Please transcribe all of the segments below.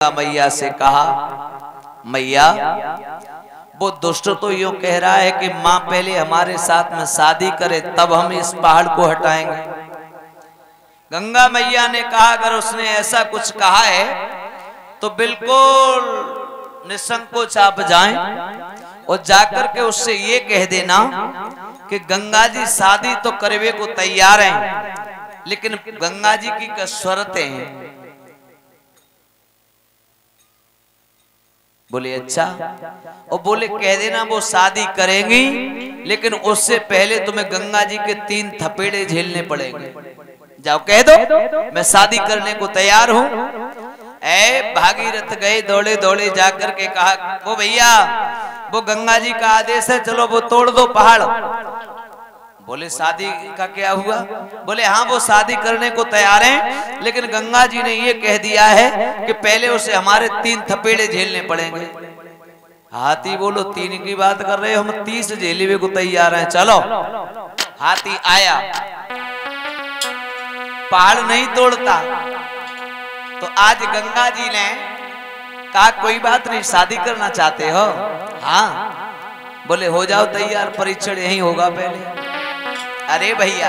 मैया से कहा, मैया वो दुष्ट तो यूं कह रहा है कि माँ पहले हमारे साथ में शादी करे तब हम इस पहाड़ को हटाएंगे। गंगा मैया ने कहा अगर उसने ऐसा कुछ कहा है तो बिल्कुल निसंकोच आप जाएं और जाकर के उससे ये कह देना कि गंगा जी शादी तो करवे को तैयार हैं, लेकिन गंगा जी की शर्तें हैं। बोले अच्छा, और बोले कह देना वो शादी करेंगी लेकिन उससे पहले तुम्हें गंगा जी के 3 थपेड़े झेलने पड़ेंगे। जाओ कह दो मैं शादी करने को तैयार हूं। ऐ भागीरथ गए दौड़े दौड़े जाकर के कहा, वो भैया वो गंगा जी का आदेश है, चलो वो तोड़ दो पहाड़। बोले शादी का क्या हुआ? बोले हाँ वो शादी करने को तैयार हैं, लेकिन गंगा जी ने ये कह दिया है कि पहले उसे हमारे 3 थपेड़े झेलने पड़ेंगे। हाथी बोलो 3 की बात कर रहे हो, हम 30 झेलने को तैयार हैं, चलो। हाथी आया, पहाड़ नहीं तोड़ता। तो आज गंगा जी ने कहा कोई बात नहीं, शादी करना चाहते हो? हाँ। बोले हो जाओ तैयार, परीक्षण यही होगा पहले। अरे भैया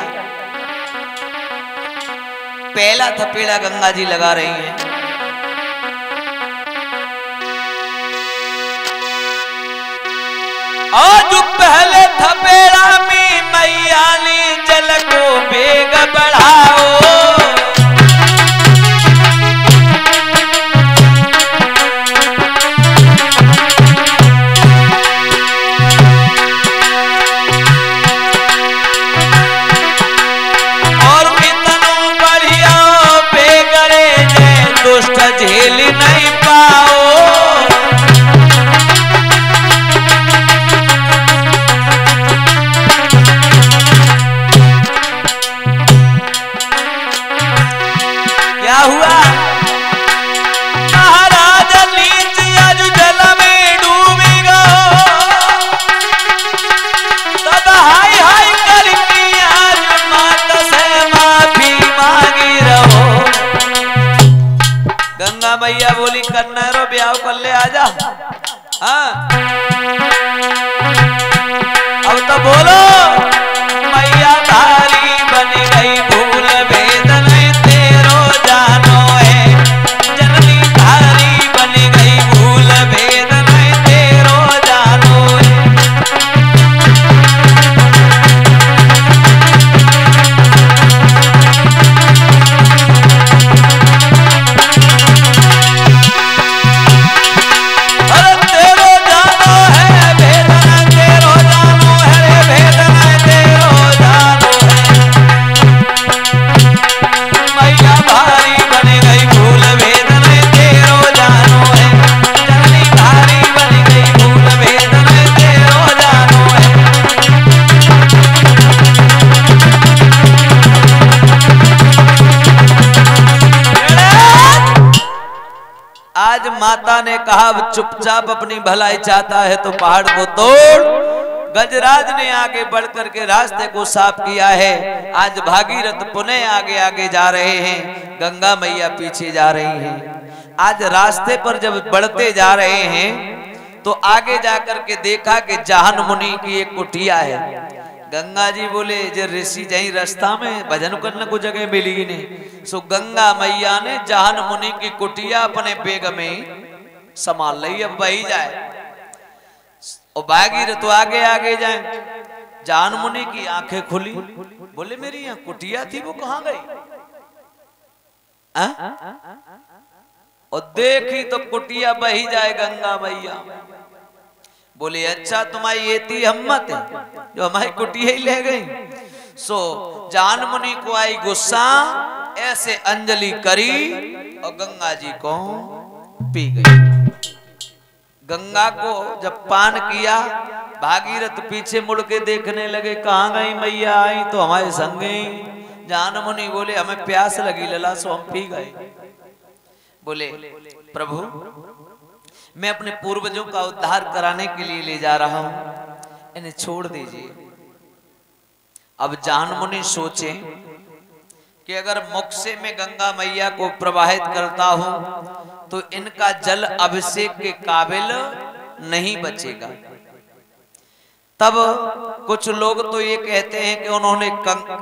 पहला थपेड़ा गंगा जी लगा रही हैं। आज पहले थपेड़ा में मैया ने जल को बेग बढ़ाओ। झेल नहीं पाओ। क्या हुआ? महाराज नीच आज जल में डूबेगा, तब हाय हाय करके आज माता से माफी मांगी रहो। गंगा मैया बोली करना है रो ब्याह कर ले, आजा। हाँ अब तो बोलो। मैया धारी बन गई भूल भेद नहीं तेरो जानो है, जननी धारी बन गई भूल भेद नहीं तेरो जानो है। आज माता ने कहा चुपचाप अपनी भलाई चाहता है तो पहाड़ को तोड़। गजराज ने आगे बढ़ करके रास्ते को साफ किया है। आज भागीरथ पुनः आगे आगे जा रहे हैं, गंगा मैया पीछे जा रही हैं। आज रास्ते पर जब बढ़ते जा रहे हैं तो आगे जाकर के देखा कि जाहन मुनि की एक कुटिया है। गंगा जी बोले जे ऋषि जही रास्ता में भजन करने को जगह मिली नहीं। सो गंगा मैया ने जाहन मुनि की कुटिया अपने बेग में संभाल ली, अब वही जाए और भागीरथ तो आगे आगे जाए। जाहन मुनि की आंखें खुली, बोले मेरी यहाँ कुटिया थी वो कहाँ गई? और देखी तो कुटिया बही जाए गंगा मैया। बोले अच्छा तुम्हारी ये थी हिम्मत जो हमारी कुटिया ही ले गई। सो जान मुनि को आई गुस्सा, ऐसे अंजलि करी और गंगा जी को पी गई। गंगा को जब पान किया, भागीरथ पीछे मुड़ के देखने लगे, कहाँ गई मैया? आई तो हमारे संग गई। जान मुनि बोले हमें प्यास लगी लला सो हम पी गए। बोले प्रभु मैं अपने पूर्वजों का उद्धार कराने के लिए ले जा रहा हूं, इन्हें छोड़ दीजिए। अब जान मुनि सोचे कि अगर मुख से मैं गंगा मैया को प्रवाहित करता हूं तो इनका जल अभिषेक के काबिल नहीं बचेगा। तब कुछ लोग तो ये कहते हैं कि उन्होंने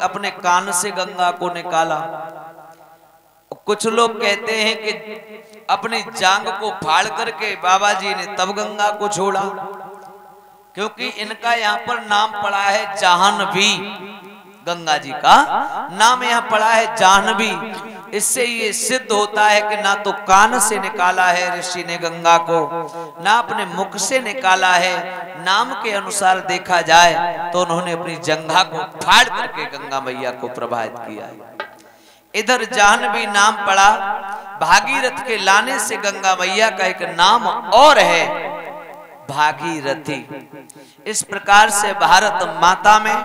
अपने कान से गंगा को निकाला, कुछ लोग कहते हैं कि अपनी जांग को फाड़ करके बाबा जी ने तब गंगा को छोड़ा, क्योंकि इनका यहाँ पर नाम पड़ा है जाह्नवी। गंगा जी का नाम यहाँ पड़ा है जाह्नवी। इससे ये सिद्ध होता है कि ना तो कान से निकाला है ऋषि ने गंगा को, ना अपने मुख से निकाला है। नाम के अनुसार देखा जाए तो उन्होंने अपनी जंघा को फाड़ करके गंगा मैया को प्रवाहित किया है। इधर जाह्नवी नाम पड़ा, भागीरथ के लाने से गंगा मैया का एक नाम और है भागीरथी। इस प्रकार से भारत माता में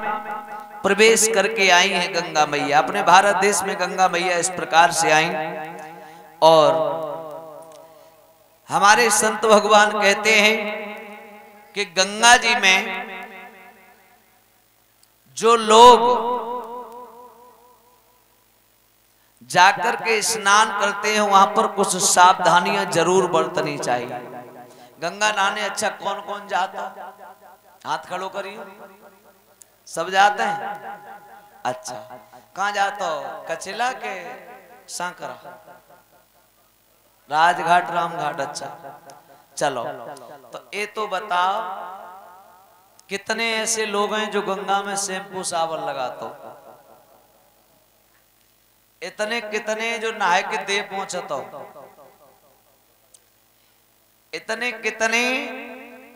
प्रवेश करके आई है गंगा मैया। अपने भारत देश में गंगा मैया इस प्रकार से आई। और हमारे संत भगवान कहते हैं कि गंगा जी में जो लोग जाकर के स्नान करते हैं वहां पर कुछ सावधानियां जरूर बरतनी चाहिए। गंगा नहाने अच्छा कौन कौन जाता? हाथ खड़ो करिए। सब जाते हैं? अच्छा, कहाँ जाता हो? कचिला के सांकरा, राजघाट, रामघाट? अच्छा चलो, तो ये तो बताओ कितने ऐसे लोग हैं जो गंगा में शैम्पू साबुन लगाते हो? इतने कितने जो नहाए के दे पहुंचता हो? इतने कितने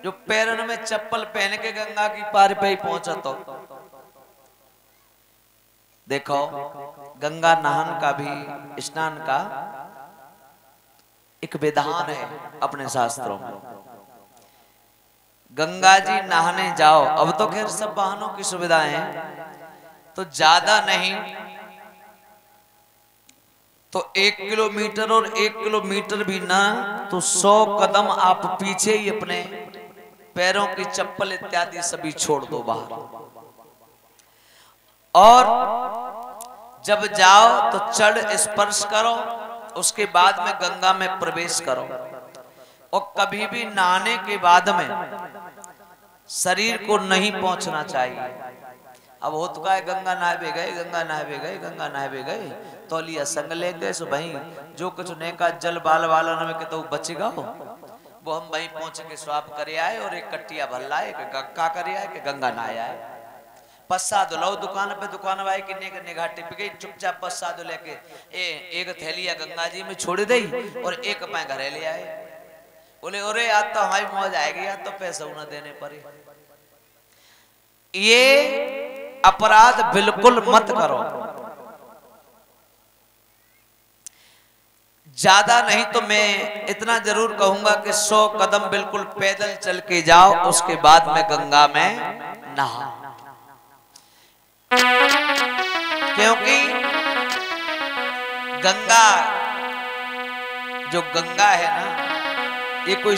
जो पैरन में चप्पल पहन के गंगा की पार पे ही पहुंचता हो? देखो, गंगा नहान का भी, स्नान का एक विधान है अपने शास्त्रों में। गंगा जी नहाने जाओ, अब तो खैर सब वाहनों की सुविधाएं हैं, तो ज्यादा नहीं तो 1 किलोमीटर, और 1 किलोमीटर भी ना तो 100 कदम आप पीछे ही अपने पैरों की चप्पल इत्यादि सभी छोड़ दो बाहर। और जब जाओ तो चढ़ स्पर्श करो, उसके बाद में गंगा में प्रवेश करो। और कभी भी नहाने के बाद में शरीर को नहीं पहुंचना चाहिए। अब हो तो है गंगा नहावे गए, गंगा नहावे गए, गंगा नहावे गए, तौलिया संग ले गए, सो भाई जो कुछ नेका जल बाल वाला न में तो बचेगा वो हम वहीं पहुंच के स्वाप करे आए और एक कट्टिया भल्ला है का करे आए कि गंगा नहाया है। पस्सा दुलाओ दुकान पे, दुकान वाले की निगाह टिप गई, चुपचाप पस्सा दो लेके एक थैलिया गंगा जी में छोड़ दी और एक पाए घरे ले आए। बोले अरे आज तो हमारी मौज आएगी, आज तो पैसा न देने पड़े। ये अपराध बिल्कुल मत करो। ज्यादा नहीं तो मैं इतना जरूर कहूंगा कि 100 कदम बिल्कुल पैदल चल के जाओ, उसके बाद में गंगा में नहा। क्योंकि गंगा जो गंगा है ना, ये कोई